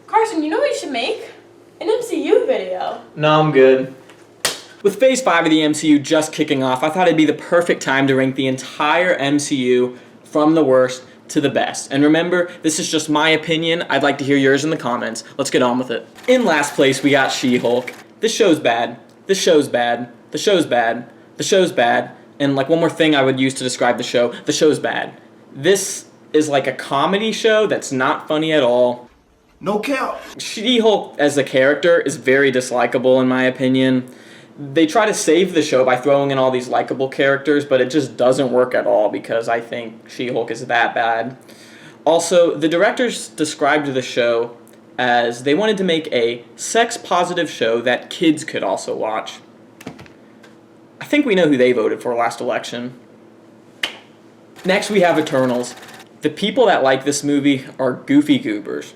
Carson, you know what you should make? An MCU video. No, I'm good. With Phase 5 of the MCU just kicking off, I thought it'd be the perfect time to rank the entire MCU from the worst to the best. And remember, this is just my opinion. I'd like to hear yours in the comments. Let's get on with it. In last place, we got She-Hulk. This show's bad. This show's bad. The show's bad. The show's bad. And like one more thing I would use to describe the show's bad. This is like a comedy show that's not funny at all. No cap. She-Hulk as a character is very dislikable in my opinion. They try to save the show by throwing in all these likable characters, but it just doesn't work at all because I think She-Hulk is that bad. Also, the directors described the show as they wanted to make a sex-positive show that kids could also watch. I think we know who they voted for last election. Next, we have Eternals. The people that like this movie are goofy goobers.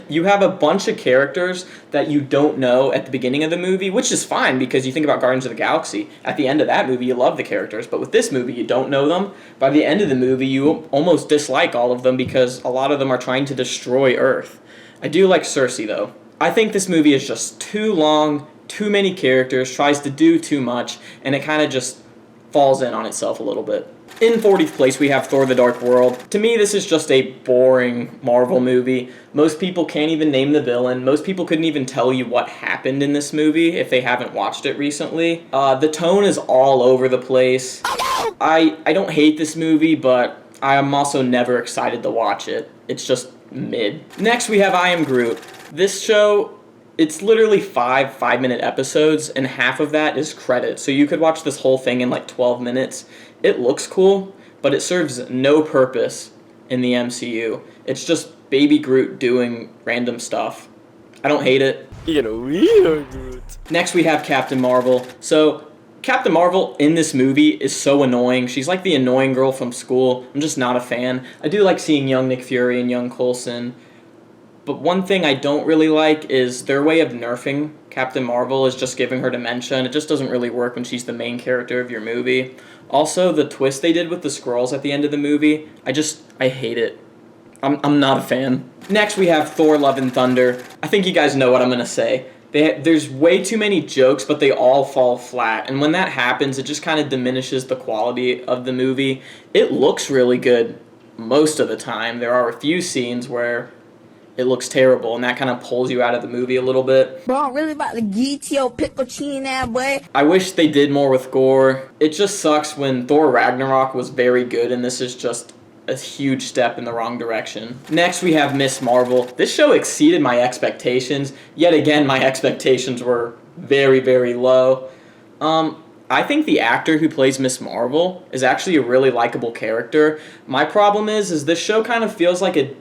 You have a bunch of characters that you don't know at the beginning of the movie, which is fine because you think about Guardians of the Galaxy. At the end of that movie, you love the characters, but with this movie, you don't know them. By the end of the movie, you almost dislike all of them because a lot of them are trying to destroy Earth. I do like Cersei, though. I think this movie is just too long, too many characters, tries to do too much, and it kind of just falls in on itself a little bit. In 40th place, we have Thor: The Dark World. To me, this is just a boring Marvel movie. Most people can't even name the villain. Most people couldn't even tell you what happened in this movie if they haven't watched it recently. The tone is all over the place. I don't hate this movie, but I am also never excited to watch it. It's just mid. Next, we have I Am Groot. This show, it's literally 5-minute episodes, and half of that is credits. So you could watch this whole thing in like 12 minutes. It looks cool, but it serves no purpose in the MCU. It's just Baby Groot doing random stuff. I don't hate it. You know, weird Groot. Next, we have Captain Marvel. So, Captain Marvel in this movie is so annoying. She's like the annoying girl from school. I'm just not a fan. I do like seeing young Nick Fury and young Coulson. But one thing I don't really like is their way of nerfing Captain Marvel is just giving her dementia, and it just doesn't really work when she's the main character of your movie. Also, the twist they did with the Skrulls at the end of the movie, I hate it. I'm not a fan. Next, we have Thor: Love and Thunder. I think you guys know what I'm going to say. There's way too many jokes, but they all fall flat. And when that happens, it just kind of diminishes the quality of the movie. It looks really good most of the time. There are a few scenes where it looks terrible, and that kind of pulls you out of the movie a little bit. Bro, I'm really about to get your pickle chin that way. I wish they did more with gore. It just sucks when Thor Ragnarok was very good, and this is just a huge step in the wrong direction. Next, we have Miss Marvel. This show exceeded my expectations. Yet again, my expectations were very, very low. I think the actor who plays Miss Marvel is actually a really likable character. My problem is this show kind of feels like a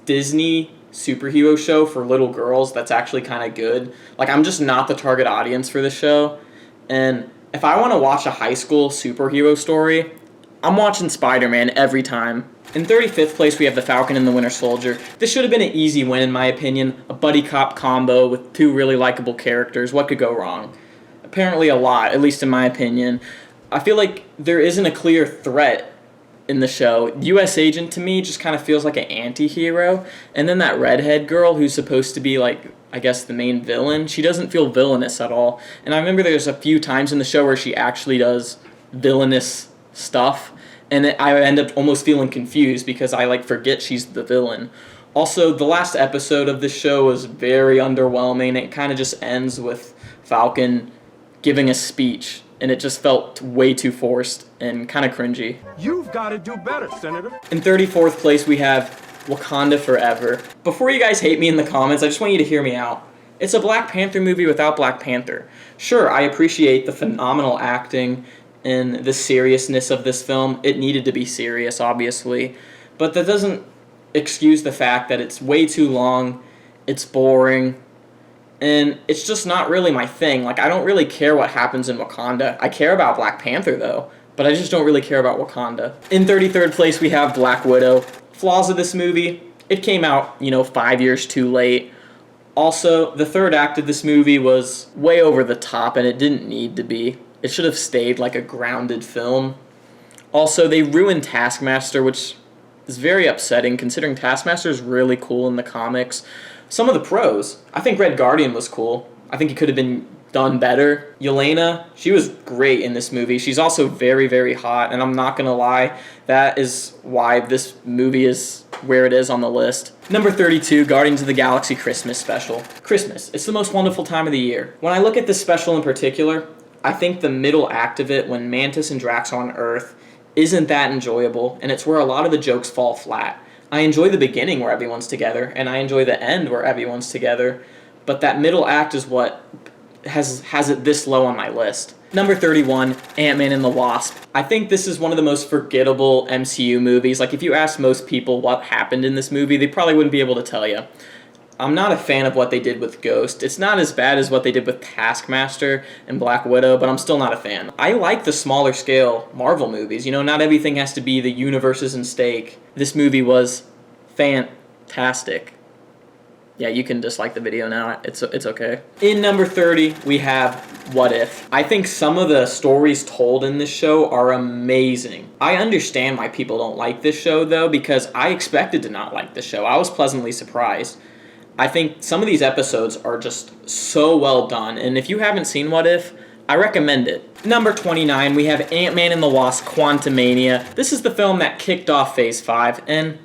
Disney superhero show for little girls that's actually kind of good. Like, I'm just not the target audience for this show. And if I want to watch a high school superhero story, I'm watching Spider-Man every time. In 35th place, we have The Falcon and the Winter Soldier. This should have been an easy win, in my opinion. A buddy cop combo with two really likable characters. What could go wrong? Apparently a lot, at least in my opinion. I feel like there isn't a clear threat in the show. U.S. Agent, to me, just kind of feels like an anti-hero. And then that redhead girl who's supposed to be, like, I guess the main villain, she doesn't feel villainous at all. And I remember there's a few times in the show where she actually does villainous stuff. And I end up almost feeling confused because I, like, forget she's the villain. Also, the last episode of this show was very underwhelming. It kind of just ends with Falcon giving a speech, and it just felt way too forced and kind of cringy. You've got to do better, Senator. In 34th place, we have Wakanda Forever. Before you guys hate me in the comments, I just want you to hear me out. It's a Black Panther movie without Black Panther. Sure, I appreciate the phenomenal acting and the seriousness of this film. It needed to be serious, obviously. But that doesn't excuse the fact that it's way too long, it's boring, and it's just not really my thing. Like, I don't really care what happens in Wakanda. I care about Black Panther, though, but I just don't really care about Wakanda. In 33rd place, we have Black Widow. Flaws of this movie: it came out, 5 years too late. Also, the third act of this movie was way over the top, and it didn't need to be. It should have stayed like a grounded film. Also, they ruined Taskmaster, which is very upsetting considering Taskmaster is really cool in the comics. Some of the pros, I think Red Guardian was cool. I think he could have been done better. Yelena, she was great in this movie. She's also very, very hot, and I'm not going to lie, that is why this movie is where it is on the list. Number 32, Guardians of the Galaxy Christmas Special. Christmas, it's the most wonderful time of the year. When I look at this special in particular, I think the middle act of it, when Mantis and Drax are on Earth, isn't that enjoyable, and it's where a lot of the jokes fall flat. I enjoy the beginning where everyone's together, and I enjoy the end where everyone's together, but that middle act is what has it this low on my list. Number 31, Ant-Man and the Wasp. I think this is one of the most forgettable MCU movies. Like, if you ask most people what happened in this movie, they probably wouldn't be able to tell you. I'm not a fan of what they did with Ghost. It's not as bad as what they did with Taskmaster and Black Widow, but I'm still not a fan. I like the smaller scale Marvel movies. You know, not everything has to be the universes and stake. This movie was fantastic. Yeah, you can dislike the video now. It's okay. In number 30, we have What If. I think some of the stories told in this show are amazing. I understand why people don't like this show, though, because I expected to not like this show. I was pleasantly surprised. I think some of these episodes are just so well done, and if you haven't seen What If, I recommend it. Number 29, we have Ant-Man and the Wasp: Quantumania. This is the film that kicked off Phase 5, and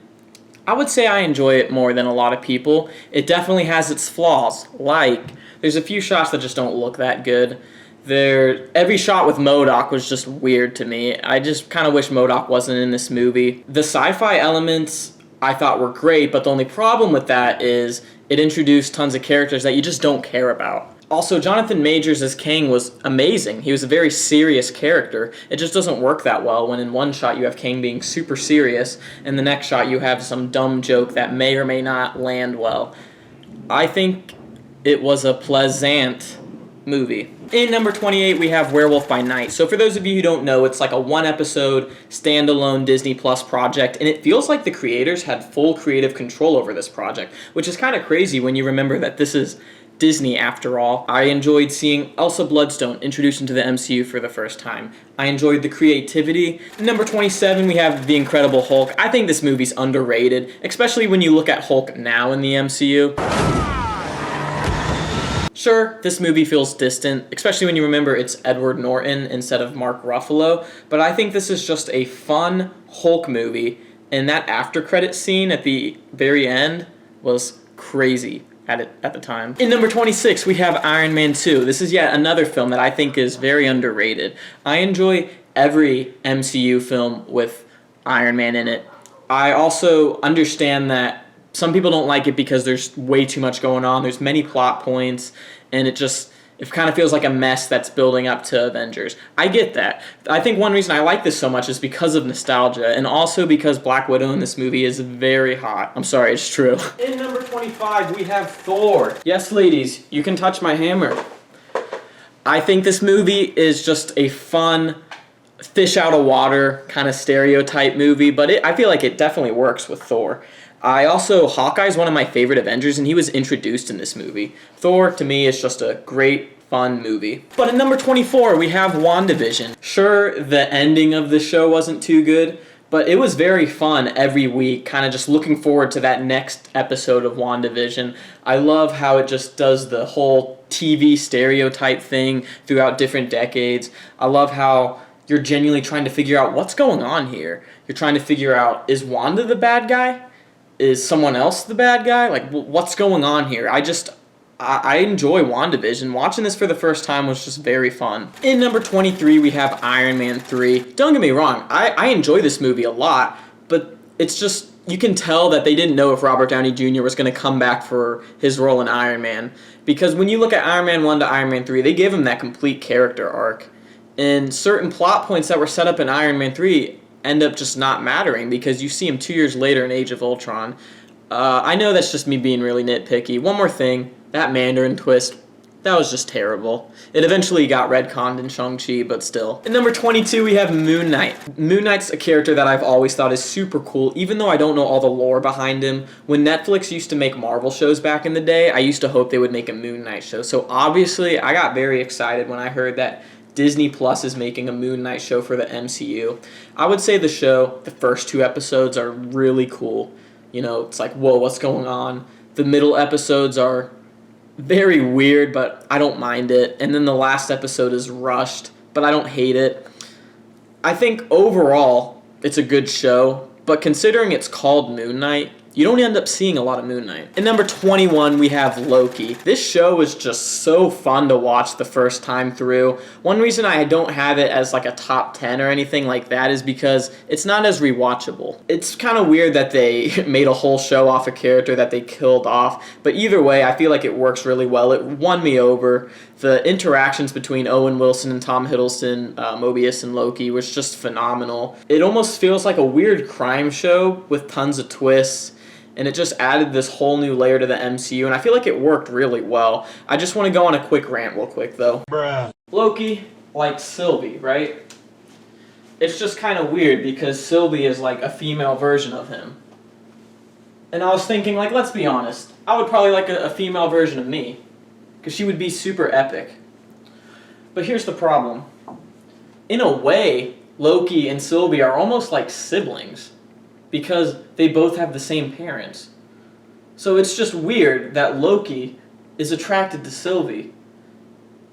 I would say I enjoy it more than a lot of people. It definitely has its flaws, like there's a few shots that just don't look that good. Every shot with MODOK was just weird to me. I just kind of wish MODOK wasn't in this movie. The sci-fi elements I thought were great, but the only problem with that is it introduced tons of characters that you just don't care about. Also, Jonathan Majors as Kang was amazing. He was a very serious character. It just doesn't work that well when in one shot you have Kang being super serious, and the next shot you have some dumb joke that may or may not land well. I think it was a pleasant movie. In number 28, we have Werewolf by Night. So for those of you who don't know, it's like a one-episode, standalone Disney Plus project, and it feels like the creators had full creative control over this project, which is kind of crazy when you remember that this is Disney after all. I enjoyed seeing Elsa Bloodstone introduced into the MCU for the first time. I enjoyed the creativity. Number 27, we have The Incredible Hulk. I think this movie's underrated, especially when you look at Hulk now in the MCU. Sure, this movie feels distant, especially when you remember it's Edward Norton instead of Mark Ruffalo, but I think this is just a fun Hulk movie, and that after credit scene at the very end was crazy at the time. In number 26, we have Iron Man 2. This is yet another film that I think is very underrated. I enjoy every MCU film with Iron Man in it. I also understand that some people don't like it because there's way too much going on. There's many plot points, and it kind of feels like a mess that's building up to Avengers. I get that. I think one reason I like this so much is because of nostalgia, and also because Black Widow in this movie is very hot. I'm sorry, it's true. In number 25, we have Thor. Yes, ladies, you can touch my hammer. I think this movie is just a fun, fish out of water kind of stereotype movie, but I feel like it definitely works with Thor. Hawkeye is one of my favorite Avengers, and he was introduced in this movie. Thor, to me, is just a great, fun movie. But in number 24, we have WandaVision. Sure, the ending of the show wasn't too good, but it was very fun every week, kind of just looking forward to that next episode of WandaVision. I love how it just does the whole TV stereotype thing throughout different decades. I love how you're genuinely trying to figure out what's going on here. You're trying to figure out, is Wanda the bad guy? Is someone else the bad guy? Like, what's going on here? I enjoy WandaVision. Watching this for the first time was just very fun. In number 23, we have Iron Man 3. Don't get me wrong, I enjoy this movie a lot, but it's just, you can tell that they didn't know if Robert Downey Jr. was going to come back for his role in Iron Man. Because when you look at Iron Man 1 to Iron Man 3, they gave him that complete character arc. And certain plot points that were set up in Iron Man 3 end up just not mattering because you see him 2 years later in Age of Ultron. I know that's just me being really nitpicky. One more thing, that Mandarin twist, that was just terrible. It eventually got retconned in Shang-Chi, but still. At number 22, we have Moon Knight. Moon Knight's a character that I've always thought is super cool, even though I don't know all the lore behind him. When Netflix used to make Marvel shows back in the day, I used to hope they would make a Moon Knight show. So obviously, I got very excited when I heard that Disney Plus is making a Moon Knight show for the MCU. I would say the show, the first 2 episodes are really cool. You know, it's like, whoa, what's going on? The middle episodes are very weird, but I don't mind it. And then the last episode is rushed, but I don't hate it. I think overall, it's a good show, but considering it's called Moon Knight, you don't end up seeing a lot of Moon Knight. In number 21, we have Loki. This show is just so fun to watch the first time through. One reason I don't have it as like a top 10 or anything like that is because it's not as rewatchable. It's kind of weird that they made a whole show off a character that they killed off, but either way, I feel like it works really well. It won me over. The interactions between Owen Wilson and Tom Hiddleston, Mobius and Loki was just phenomenal. It almost feels like a weird crime show with tons of twists, and it just added this whole new layer to the MCU, and I feel like it worked really well. I just want to go on a quick rant real quick, though. Bruh. Loki likes Sylvie, right? It's just kind of weird because Sylvie is like a female version of him. And I was thinking, like, let's be honest. I would probably like a female version of me, because she would be super epic. But here's the problem. In a way, Loki and Sylvie are almost like siblings, because they both have the same parents. So it's just weird that Loki is attracted to Sylvie.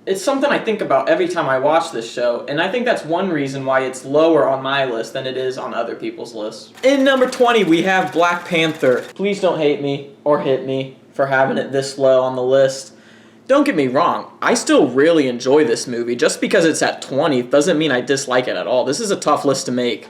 It's something I think about every time I watch this show, and I think that's one reason why it's lower on my list than it is on other people's lists. In number 20, we have Black Panther. Please don't hate me or hit me for having it this low on the list. Don't get me wrong, I still really enjoy this movie. Just because it's at 20 doesn't mean I dislike it at all. This is a tough list to make.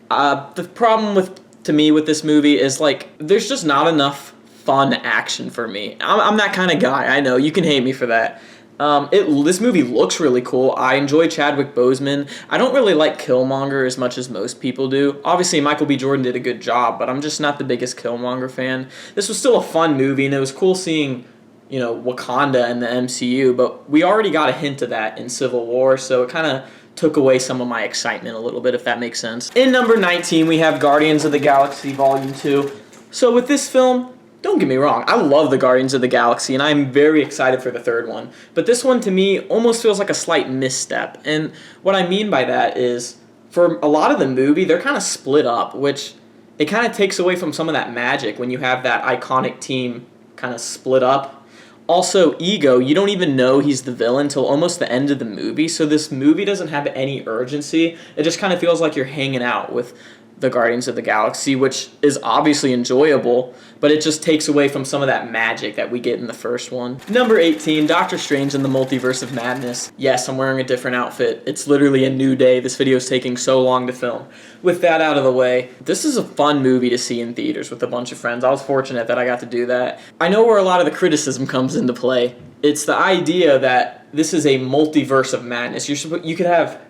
The problem to me with this movie is, like, there's just not enough fun action for me. I'm that kind of guy. I know, you can hate me for that. This movie looks really cool. I enjoy Chadwick Boseman. I don't really like Killmonger as much as most people do. Obviously, Michael B. Jordan did a good job, but I'm just not the biggest Killmonger fan. This was still a fun movie, and it was cool seeing, you know, Wakanda in the MCU, but we already got a hint of that in Civil War, so it kind of took away some of my excitement a little bit, if that makes sense. In number 19, we have Guardians of the Galaxy Volume 2. So with this film, don't get me wrong, I love the Guardians of the Galaxy, and I'm very excited for the third one. But this one, to me, almost feels like a slight misstep. And what I mean by that is, for a lot of the movie, they're kind of split up, which it kind of takes away from some of that magic when you have that iconic team kind of split up. Also, Ego, you don't even know he's the villain until almost the end of the movie, so this movie doesn't have any urgency. It just kind of feels like you're hanging out with the Guardians of the Galaxy, which is obviously enjoyable, but it just takes away from some of that magic that we get in the first one. Number 18, Doctor Strange and the Multiverse of Madness. Yes, I'm wearing a different outfit. It's literally a new day. This video is taking so long to film. With that out of the way, this is a fun movie to see in theaters with a bunch of friends. I was fortunate that I got to do that. I know where a lot of the criticism comes into play. It's the idea that this is a multiverse of madness. You could have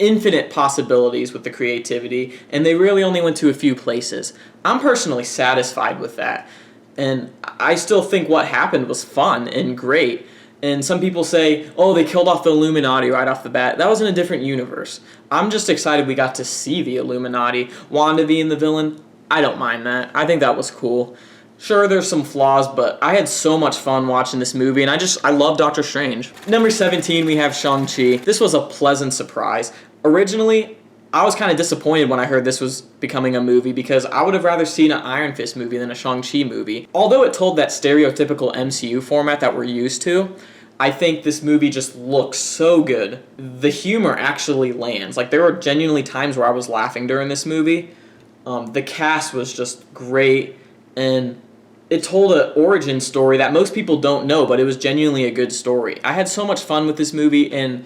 infinite possibilities with the creativity, and they really only went to a few places. I'm personally satisfied with that, and I still think what happened was fun and great. And some people say, oh, they killed off the Illuminati right off the bat. That was in a different universe. I'm just excited we got to see the Illuminati. Wanda being the villain, I don't mind that. I think that was cool. Sure, there's some flaws, but I had so much fun watching this movie, and I love Doctor Strange. Number 17, we have Shang-Chi. This was a pleasant surprise. Originally, I was kind of disappointed when I heard this was becoming a movie because I would have rather seen an Iron Fist movie than a Shang-Chi movie. Although it told that stereotypical MCU format that we're used to, I think this movie just looks so good. The humor actually lands. Like, there were genuinely times where I was laughing during this movie. The cast was just great, and it told an origin story that most people don't know, but it was genuinely a good story. I had so much fun with this movie, and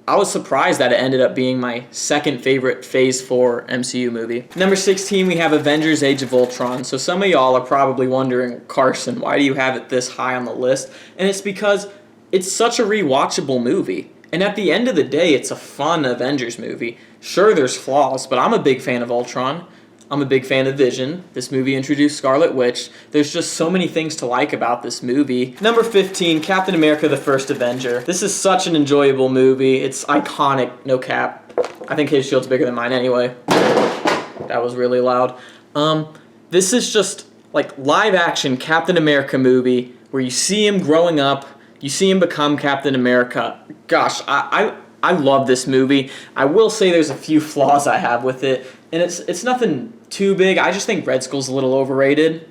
I was surprised that it ended up being my second favorite Phase 4 MCU movie. Number 16, we have Avengers Age of Ultron. So some of y'all are probably wondering, Carson, why do you have it this high on the list? And it's because it's such a rewatchable movie. And at the end of the day, it's a fun Avengers movie. Sure, there's flaws, but I'm a big fan of Ultron. I'm a big fan of Vision. This movie introduced Scarlet Witch. There's just so many things to like about this movie. Number 15, Captain America: The First Avenger. This is such an enjoyable movie. It's iconic, no cap. I think his shield's bigger than mine anyway. That was really loud. This is just like live action Captain America movie where you see him growing up, you see him become Captain America. Gosh, I love this movie. I will say there's a few flaws I have with it, and it's nothing too big. I just think Red Skull's a little overrated.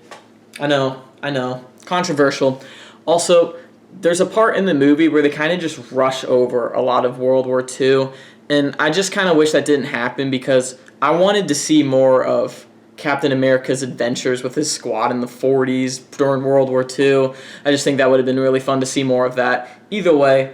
I know. Controversial. Also, there's a part in the movie where they kind of just rush over a lot of World War II, and I just kind of wish that didn't happen because I wanted to see more of Captain America's adventures with his squad in the 40s during World War II. I just think that would have been really fun to see more of that. Either way,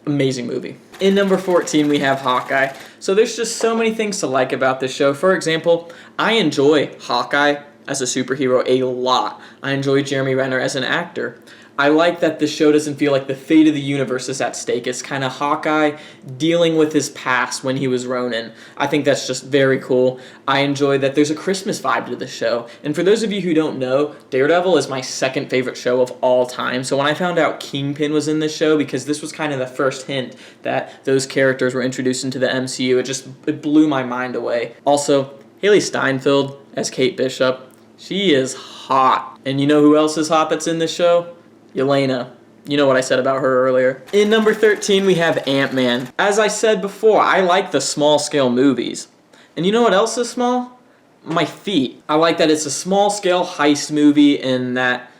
amazing movie. In number 14, we have Hawkeye. So there's just so many things to like about this show. For example, I enjoy Hawkeye as a superhero a lot. I enjoy Jeremy Renner as an actor. I like that the show doesn't feel like the fate of the universe is at stake. It's kind of Hawkeye dealing with his past when he was Ronin. I think that's just very cool. I enjoy that there's a Christmas vibe to the show. And for those of you who don't know, Daredevil is my second favorite show of all time. So when I found out Kingpin was in this show, because this was kind of the first hint that those characters were introduced into the MCU, it blew my mind away. Also, Haley Steinfeld as Kate Bishop, she is hot. And you know who else is hot that's in this show? Yelena. You know what I said about her earlier. In number 13, we have Ant-Man. As I said before, I like the small-scale movies. And you know what else is small? My feet. I like that it's a small-scale heist movie and that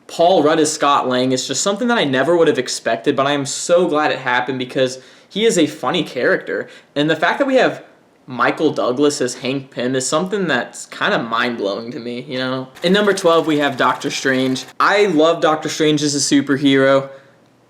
Paul Rudd as Scott Lang is just something that I never would have expected, but I am so glad it happened because he is a funny character. And the fact that we have Michael Douglas as Hank Pym is something that's kind of mind-blowing to me, you know? In number 12, we have Doctor Strange. I love Doctor Strange as a superhero.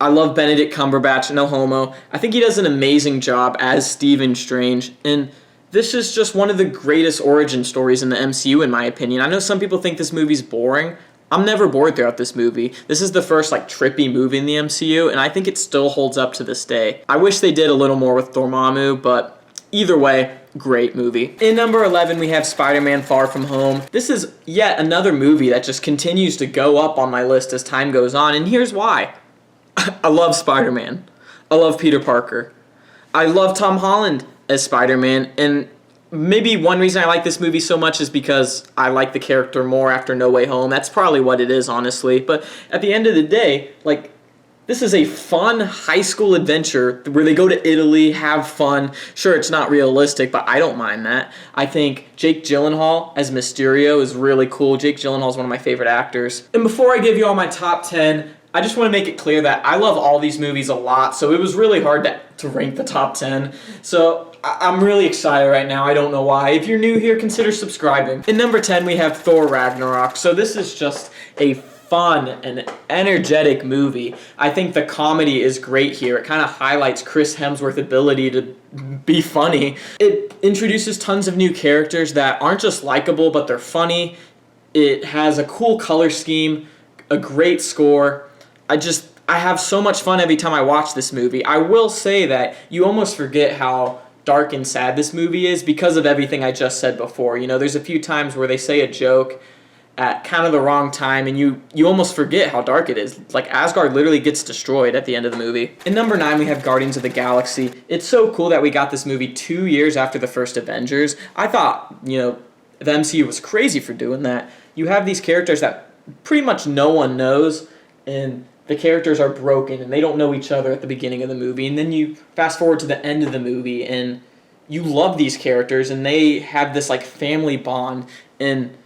I love Benedict Cumberbatch, no homo. I think he does an amazing job as Stephen Strange, and this is just one of the greatest origin stories in the MCU, in my opinion. I know some people think this movie's boring. I'm never bored throughout this movie. This is the first, trippy movie in the MCU, and I think it still holds up to this day. I wish they did a little more with Dormammu, but either way, great movie. In number 11, we have Spider-Man Far From Home. This is yet another movie that just continues to go up on my list as time goes on, and here's why. I love Spider-Man. I love Peter Parker. I love Tom Holland as Spider-Man, and maybe one reason I like this movie so much is because I like the character more after No Way Home. That's probably what it is, honestly. But at the end of the day, this is a fun high school adventure where they go to Italy, have fun. Sure, it's not realistic, but I don't mind that. I think Jake Gyllenhaal as Mysterio is really cool. Jake Gyllenhaal is one of my favorite actors. And before I give you all my top 10, I just want to make it clear that I love all these movies a lot, so it was really hard to rank the top 10. So I'm really excited right now. I don't know why. If you're new here, consider subscribing. In number 10, we have Thor Ragnarok. So this is just a fun and energetic movie. I think the comedy is great here. It kind of highlights Chris Hemsworth's ability to be funny. It introduces tons of new characters that aren't just likable, but they're funny. It has a cool color scheme, a great score. I have so much fun every time I watch this movie. I will say that you almost forget how dark and sad this movie is because of everything I just said before. You know, there's a few times where they say a joke at kind of the wrong time, and you almost forget how dark it is. Asgard literally gets destroyed at the end of the movie. In number 9, we have Guardians of the Galaxy. It's so cool that we got this movie 2 years after the first Avengers. I thought, the MCU was crazy for doing that. You have these characters that pretty much no one knows, and the characters are broken, and they don't know each other at the beginning of the movie, and then you fast forward to the end of the movie, and you love these characters, and they have this, family bond, and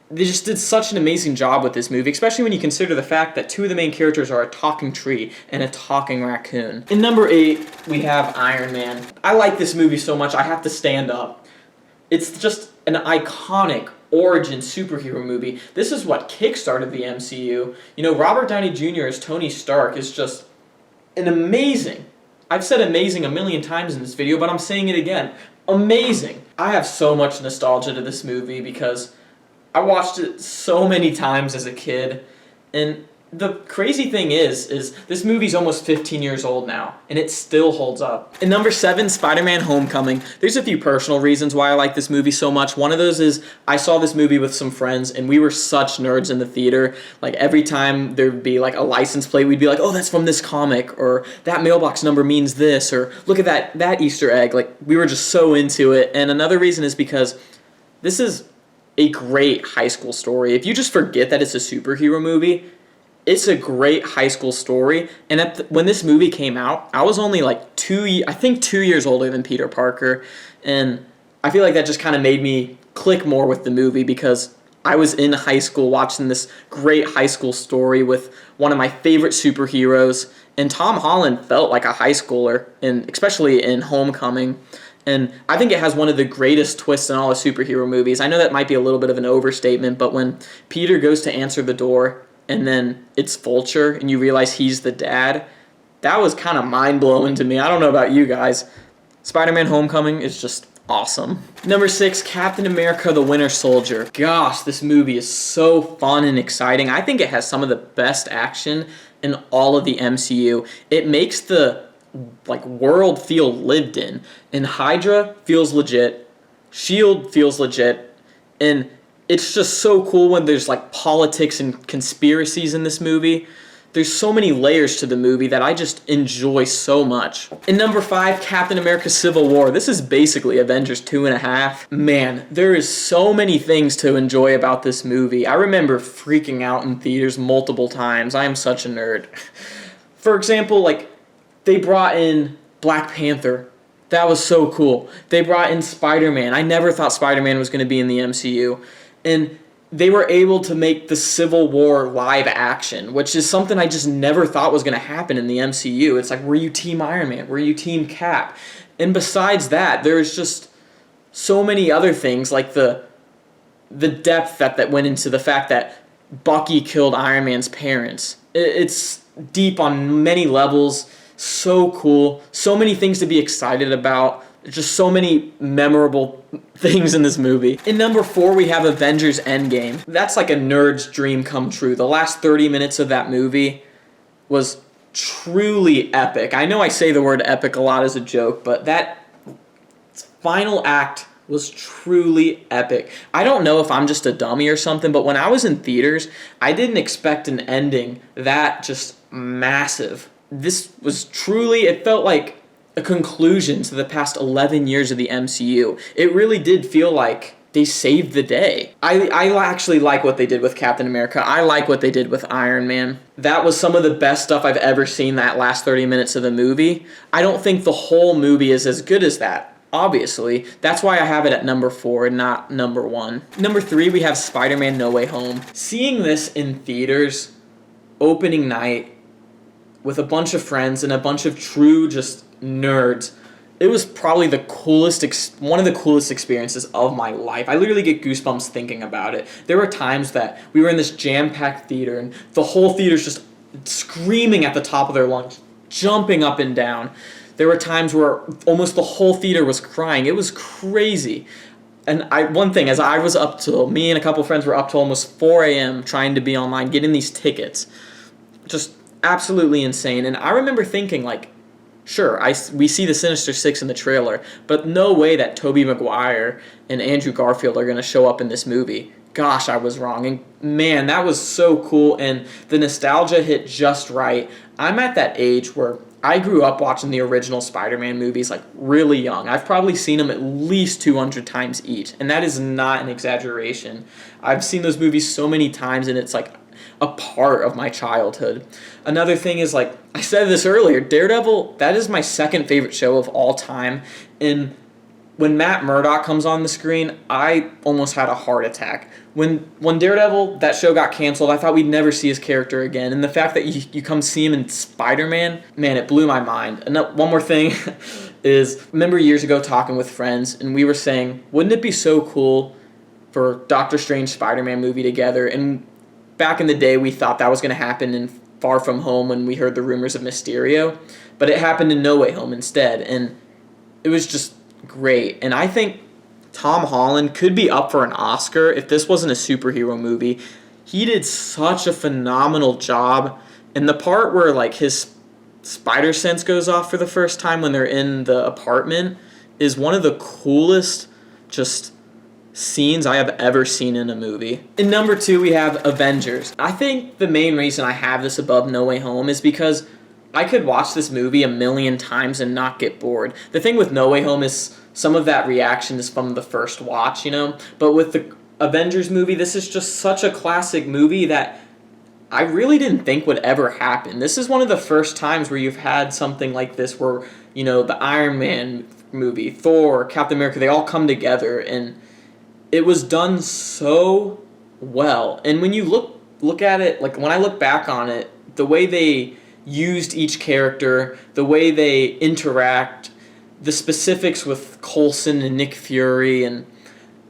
they just did such an amazing job with this movie, especially when you consider the fact that 2 of the main characters are a talking tree and a talking raccoon. In number 8, we have Iron Man. I like this movie so much, I have to stand up. It's just an iconic origin superhero movie. This is what kickstarted the MCU. Robert Downey Jr. as Tony Stark is just an amazing. I've said amazing a million times in this video, but I'm saying it again. Amazing. I have so much nostalgia to this movie because I watched it so many times as a kid, and the crazy thing is this movie's almost 15 years old now, and it still holds up. In number 7, Spider-Man Homecoming. There's a few personal reasons why I like this movie so much. One of those is I saw this movie with some friends, and we were such nerds in the theater. Every time there'd be a license plate, we'd be like, oh, that's from this comic, or that mailbox number means this, or look at that Easter egg. We were just so into it. And another reason is because this is a great high school story. If you just forget that it's a superhero movie, it's a great high school story. And when this movie came out, I was only like 2 years older than Peter Parker. And I feel like that just kind of made me click more with the movie because I was in high school watching this great high school story with one of my favorite superheroes. And Tom Holland felt like a high schooler, and especially in Homecoming. And I think it has one of the greatest twists in all the superhero movies. I know that might be a little bit of an overstatement, but when Peter goes to answer the door and then it's Vulture and you realize he's the dad, that was kind of mind-blowing to me. I don't know about you guys. Spider-Man Homecoming is just awesome. Number 6, Captain America the Winter Soldier. Gosh, this movie is so fun and exciting. I think it has some of the best action in all of the MCU. It makes the world feel lived in. And Hydra feels legit. SHIELD feels legit. And it's just so cool when there's politics and conspiracies in this movie. There's so many layers to the movie that I just enjoy so much. In number 5, Captain America Civil War. This is basically Avengers 2.5. Man, there is so many things to enjoy about this movie. I remember freaking out in theaters multiple times. I am such a nerd. For example, they brought in Black Panther. That was so cool. They brought in Spider-Man. I never thought Spider-Man was going to be in the MCU. And they were able to make the Civil War live action, which is something I just never thought was going to happen in the MCU. It's were you Team Iron Man? Were you Team Cap? And besides that, there's just so many other things, like the depth that went into the fact that Bucky killed Iron Man's parents. It's deep on many levels. So cool. So many things to be excited about. Just so many memorable things in this movie. In number 4, we have Avengers Endgame. That's like a nerd's dream come true. The last 30 minutes of that movie was truly epic. I know I say the word epic a lot as a joke, but that final act was truly epic. I don't know if I'm just a dummy or something, but when I was in theaters, I didn't expect an ending that just massive. This was truly, it felt like a conclusion to the past 11 years of the MCU. It really did feel like they saved the day. I actually like what they did with Captain America. I like what they did with Iron Man. That was some of the best stuff I've ever seen that last 30 minutes of the movie. I don't think the whole movie is as good as that, obviously. That's why I have it at number 4 and not number 1. Number 3, we have Spider-Man No Way Home. Seeing this in theaters, opening night, with a bunch of friends and a bunch of true just nerds, it was probably one of the coolest experiences of my life. I literally get goosebumps thinking about it. There were times that we were in this jam-packed theater and the whole theater's just screaming at the top of their lungs, jumping up and down. There were times where almost the whole theater was crying. It was crazy. And me and a couple friends were up till almost 4 a.m. trying to be online, getting these tickets. Just absolutely insane. And I remember thinking, sure, we see the Sinister Six in the trailer, but no way that Tobey Maguire and Andrew Garfield are going to show up in this movie. Gosh, I was wrong. And man, that was so cool, and the nostalgia hit just right. I'm at that age where I grew up watching the original Spider-Man movies really young. I've probably seen them at least 200 times each, and that is not an exaggeration. I've seen those movies so many times, and it's a part of my childhood. Another thing is, I said this earlier, Daredevil, that is my second favorite show of all time. And when Matt Murdock comes on the screen, I almost had a heart attack. When Daredevil, that show got canceled, I thought we'd never see his character again. And the fact that you come see him in Spider-Man, man, it blew my mind. And one more thing is, remember years ago talking with friends, and we were saying, wouldn't it be so cool for Doctor Strange Spider-Man movie together? And back in the day, we thought that was going to happen in Far From Home when we heard the rumors of Mysterio, but it happened in No Way Home instead, and it was just great. And I think Tom Holland could be up for an Oscar if this wasn't a superhero movie. He did such a phenomenal job, and the part where his spider sense goes off for the first time when they're in the apartment is one of the coolest just scenes I have ever seen in a movie. In number 2, we have Avengers. I think the main reason I have this above No Way Home is because I could watch this movie a million times and not get bored. The thing with No Way Home is some of that reaction is from the first watch, but with the Avengers movie, this is just such a classic movie that I really didn't think would ever happen. This is one of the first times where you've had something like this where, the Iron Man movie, Thor, Captain America, they all come together, and it was done so well. And when you look at it, like when I look back on it, the way they used each character, the way they interact, the specifics with Coulson and Nick Fury, and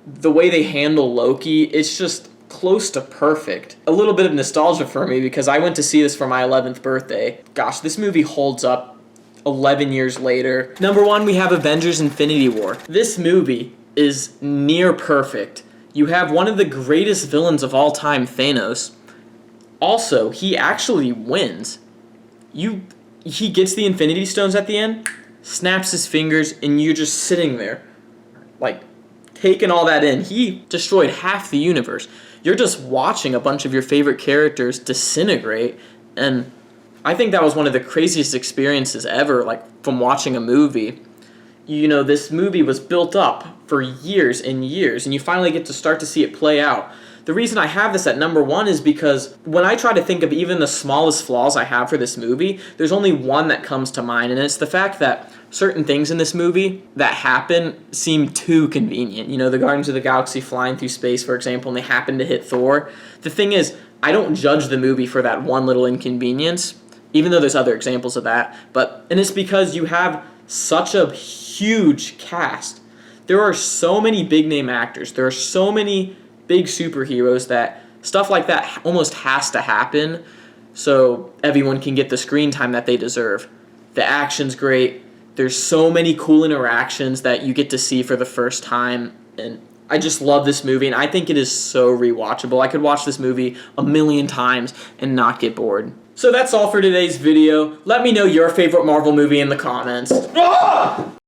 the way they handle Loki, it's just close to perfect. A little bit of nostalgia for me because I went to see this for my 11th birthday. Gosh, this movie holds up 11 years later. Number 1, we have Avengers Infinity War. This movie is near perfect. You have one of the greatest villains of all time, Thanos. Also, he actually wins. He gets the Infinity Stones at the end, snaps his fingers, and you're just sitting there, like, taking all that in. He destroyed half the universe. You're just watching a bunch of your favorite characters disintegrate, and I think that was one of the craziest experiences ever, like, from watching a movie. This movie was built up for years and years, and you finally get to start to see it play out. The reason I have this at number 1 is because when I try to think of even the smallest flaws I have for this movie, there's only one that comes to mind, and it's the fact that certain things in this movie that happen seem too convenient. The Guardians of the Galaxy flying through space, for example, and they happen to hit Thor. The thing is, I don't judge the movie for that one little inconvenience, even though there's other examples of that, and it's because you have such a huge cast. There are so many big-name actors. There are so many big superheroes that stuff like that almost has to happen so everyone can get the screen time that they deserve. The action's great. There's so many cool interactions that you get to see for the first time, and I just love this movie, and I think it is so rewatchable. I could watch this movie a million times and not get bored. So that's all for today's video. Let me know your favorite Marvel movie in the comments.